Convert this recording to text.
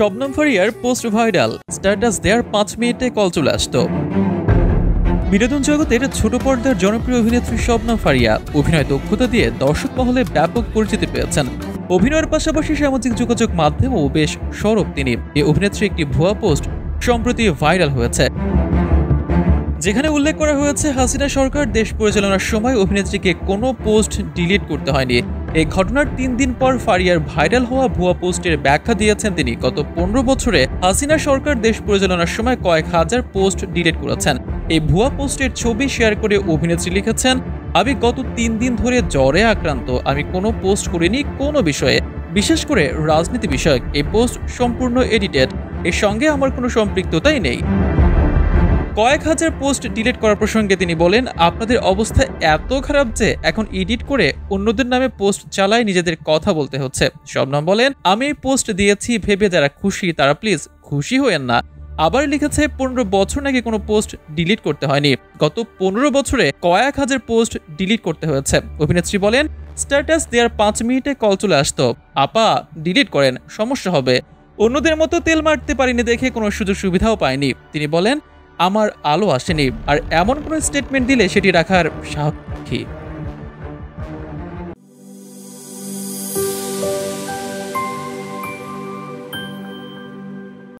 শবনম ফারিয়ার post viral, status দেওয়ার 5 মিনিটে কল চলে আসতো। বিনোদন জগতের ছোট পর্দার জনপ্রিয় অভিনেত্রী শবনম ফারিয়া অভিনয় দক্ষতা দিয়ে দর্শক মহলে ব্যাপক পরিচিতি পেয়েছেন। অভিনয়ের পাশাপাশি সামাজিক যোগাযোগ মাধ্যমেও বেশ সরব তিনি। এই অভিনেত্রী একটি ভুয়া পোস্ট সম্প্রতি ভাইরাল হয়েছে, যেখানে উল্লেখ করা হয়েছে হাসিনা সরকার দেশ পরিচালনার সময় অভিনেত্রীকে কোনো পোস্ট ডিলিট করতে হয়নি। এই ঘটনার 3 দিন পর ফারিয়ার ভাইরাল হওয়া ভুয়া পোস্টের ব্যাখ্যা দিয়েছেন তিনি। গত 15 বছরে হাসিনা সরকার দেশ পরিচালনার সময় কয়েক হাজার পোস্ট ডিলিট করেছেন। এই ভুয়া পোস্টের ছবি শেয়ার করে অভিনেত্রী লিখেছেন, আমি গত 3 দিন ধরে জ্বরে আক্রান্ত, আমি কোনো পোস্ট করিনি কোনো বিষয়ে, বিশেষ করে রাজনীতি বিষয়ক। এই পোস্ট সম্পূর্ণ এডিটেড, এর সঙ্গে আমার কোনো সম্পৃক্ততাই নেই। কয়েক হাজার পোস্ট ডিলিট করার প্রসঙ্গে তিনি বলেন, আপনাদের অবস্থা এত খারাপ যে এখন এডিট করে অন্যদের নামে পোস্ট চালায় নিজেদের কথা বলতে হচ্ছে। শবনম বলেন, আমি এই পোস্ট দিয়েছি ভেবে যারা খুশি তারা প্লিজ খুশি হয়েন না। আবার লিখেছে 15 বছর নাকি কোনো পোস্ট ডিলিট করতে হয়নি, গত 15 বছরে কয়েক হাজার পোস্ট ডিলিট করতে হয়েছে। অভিনেত্রী বলেন, স্ট্যাটাস দেওয়ার 5 মিনিটে কল চলে আসতো, আপা ডিলিট করেন, সমস্যা হবে। অন্যদের মতো তেল মারতে পারিনি দেখে কোনো সুযোগ সুবিধাও পাইনি। তিনি বলেন, আমার আলো আসেনি, আর এমন কোনো স্টেটমেন্ট দিলে সেটি রাখার সাহস।